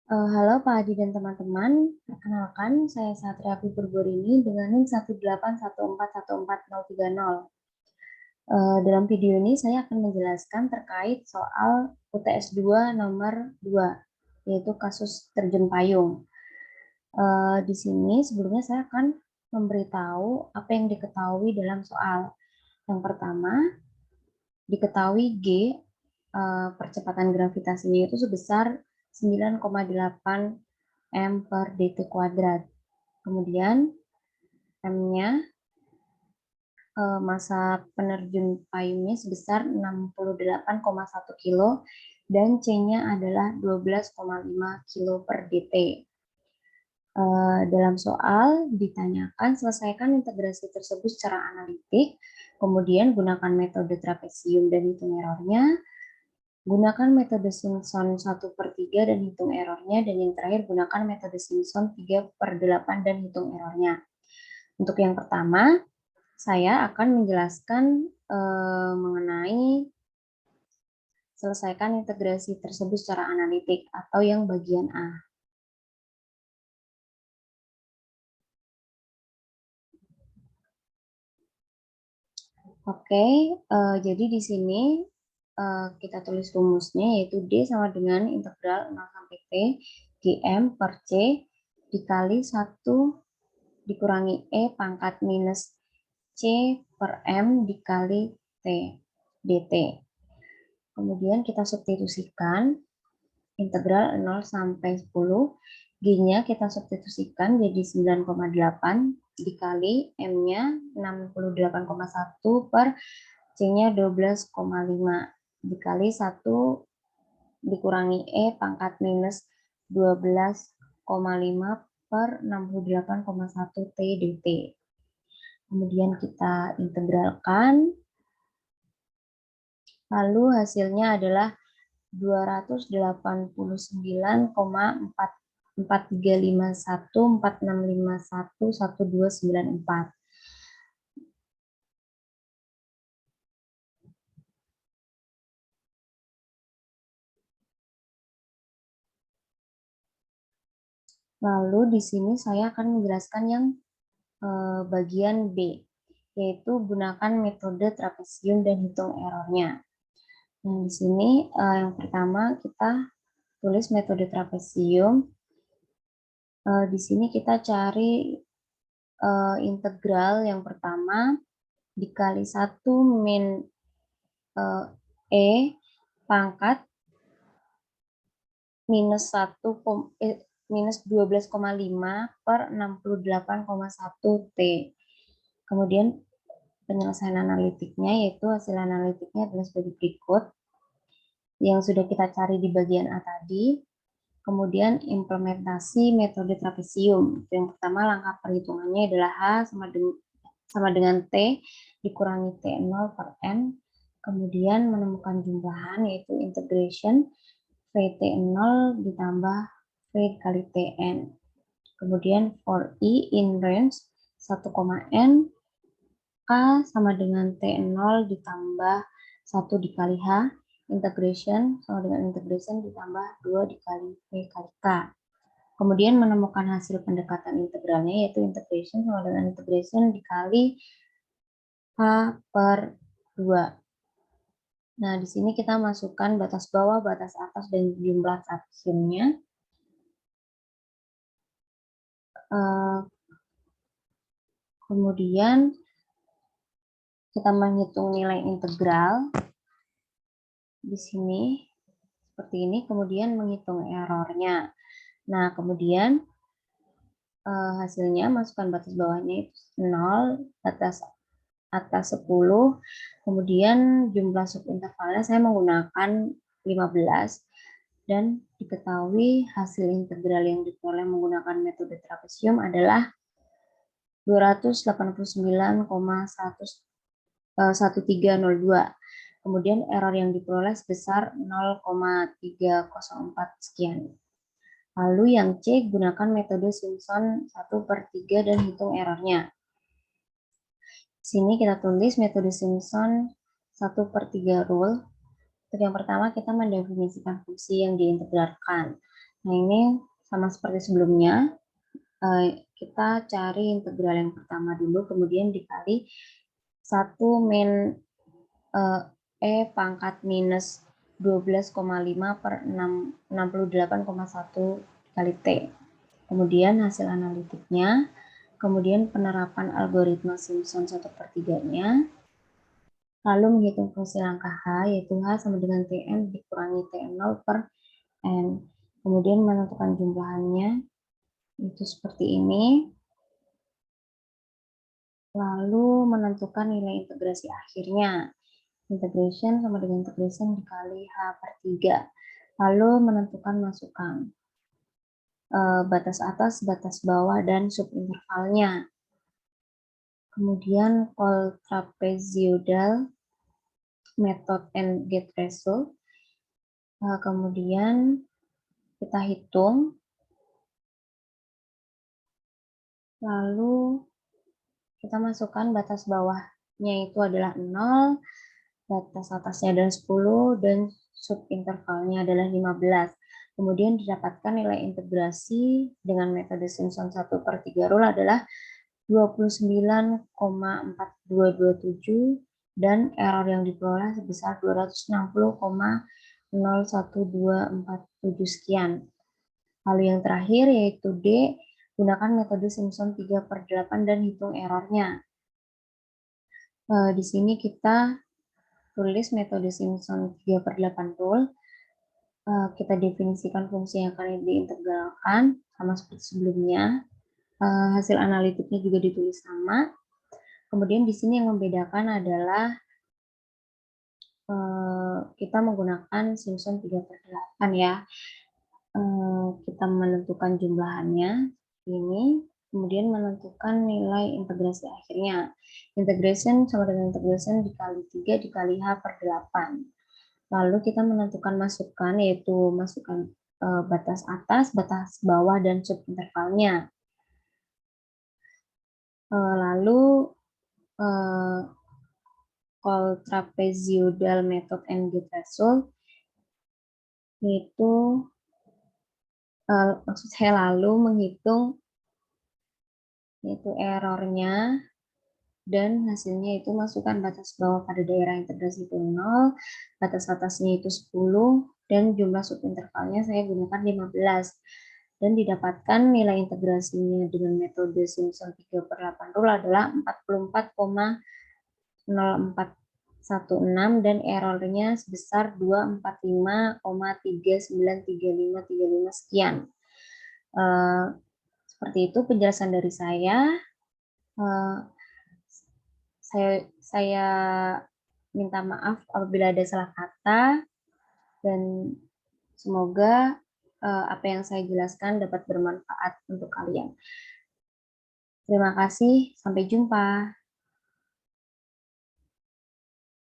Halo Pak Adi dan teman-teman, perkenalkan saya Satria Purborini dengan NIM 181414030. Dalam video ini saya akan menjelaskan terkait soal UTS 2 nomor 2, yaitu kasus terjun payung. Di sini sebelumnya saya akan memberitahu apa yang diketahui dalam soal. Yang pertama, diketahui G, percepatan gravitasinya itu sebesar 9,8 M per dt kuadrat. Kemudian M-nya masa penerjun payungnya sebesar 68,1 kilo dan C-nya adalah 12,5 kilo per dt. Dalam soal ditanyakan selesaikan integrasi tersebut secara analitik, kemudian gunakan metode trapesium dan hitung errornya, gunakan metode Simpson 1/3 dan hitung errornya, dan yang terakhir gunakan metode Simpson 3/8 dan hitung errornya. Untuk yang pertama, saya akan menjelaskan mengenai selesaikan integrasi tersebut secara analitik atau yang bagian A. Oke, jadi di sini kita tulis rumusnya, yaitu D sama dengan integral 0 sampai T dm per C dikali 1 dikurangi E pangkat minus C per M dikali T dt. Kemudian kita substitusikan integral 0 sampai 10. G-nya kita substitusikan jadi 9,8 dikali M-nya 68,1 per C-nya 12,5 dikali 1 dikurangi E pangkat minus 12,5 per 68,1 T dt. Kemudian kita integralkan, lalu hasilnya adalah 288,435146511294. Lalu di sini saya akan menjelaskan yang bagian B, yaitu gunakan metode trapesium dan hitung errornya. Nah, di sini yang pertama kita tulis metode trapesium. Di sini kita cari integral yang pertama dikali 1 min E pangkat minus 12,5 per 68,1 T. Kemudian penyelesaian analitiknya, yaitu hasil analitiknya adalah sebagai berikut yang sudah kita cari di bagian A tadi. Kemudian implementasi metode trapesium. Yang pertama langkah perhitungannya adalah H sama dengan T dikurangi T0 per N. Kemudian menemukan jumlahan, yaitu integration VT0 ditambah V kali Tn. Kemudian for I in range 1,N, K sama dengan T0 ditambah 1 dikali H, integration sama dengan integration ditambah 2 dikali V kali K. Kemudian menemukan hasil pendekatan integralnya, yaitu integration sama dengan integration dikali H per 2. Nah, di sini kita masukkan batas bawah, batas atas, dan jumlah trapesiumnya. Kemudian kita menghitung nilai integral di sini seperti ini, kemudian menghitung errornya. Nah, kemudian hasilnya masukkan batas bawahnya itu 0, batas atas 10, kemudian jumlah subintervalnya saya menggunakan 15, dan diketahui hasil integral yang diperoleh menggunakan metode trapesium adalah 289,1302. Kemudian error yang diperoleh sebesar 0,304 sekian. Lalu yang C, gunakan metode Simpson 1/3 dan hitung errornya. Sini kita tulis metode Simpson 1/3 rule. Untuk yang pertama kita mendefinisikan fungsi yang diintegralkan. Nah, ini sama seperti sebelumnya, kita cari integral yang pertama dulu, kemudian dikali 1 min E pangkat minus 12,5 per 68,1 kali T. Kemudian hasil analitiknya, kemudian penerapan algoritma Simpson 1/3-nya, lalu menghitung fungsi langkah H, yaitu H sama dengan Tn dikurangi Tn0 per N. Kemudian menentukan jumlahannya, itu seperti ini. Lalu menentukan nilai integrasi akhirnya. Integration sama dengan integration dikali H/3. Lalu menentukan masukan. Batas atas, batas bawah, dan subintervalnya. Kemudian call trapezoidal method and get result. Kemudian kita hitung. Lalu kita masukkan batas bawahnya itu adalah 0, batas atasnya adalah 10, dan subintervalnya adalah 15. Kemudian didapatkan nilai integrasi dengan metode Simpson 1/3 rule adalah 29,4227 dan error yang diperoleh sebesar 260,01247 sekian. Lalu yang terakhir yaitu D, gunakan metode Simpson 3/8 dan hitung errornya. Di sini kita tulis metode Simpson 3/8 rule. Kita definisikan fungsi yang akan diintegralkan sama seperti sebelumnya. Hasil analitiknya juga ditulis sama. Kemudian di sini yang membedakan adalah kita menggunakan Simpson 3/8 ya. Kita menentukan jumlahannya ini, kemudian menentukan nilai integrasi akhirnya. Integration sama dengan integration dikali 3 dikali H/8. Lalu kita menentukan masukan, yaitu masukan batas atas, batas bawah, dan subintervalnya. Lalu call trapezoidal method and get result, yaitu maksud saya lalu menghitung yaitu errornya, dan hasilnya itu masukkan batas bawah pada daerah integrasi itu 0, batas atasnya itu 10, dan jumlah subintervalnya saya gunakan 15. Dan didapatkan nilai integrasinya dengan metode Simpson 3/8 rule adalah 44,0416 dan errornya sebesar 245,393535 sekian. Seperti itu penjelasan dari saya. Saya minta maaf apabila ada salah kata, dan semoga apa yang saya jelaskan dapat bermanfaat untuk kalian. Terima kasih, sampai jumpa.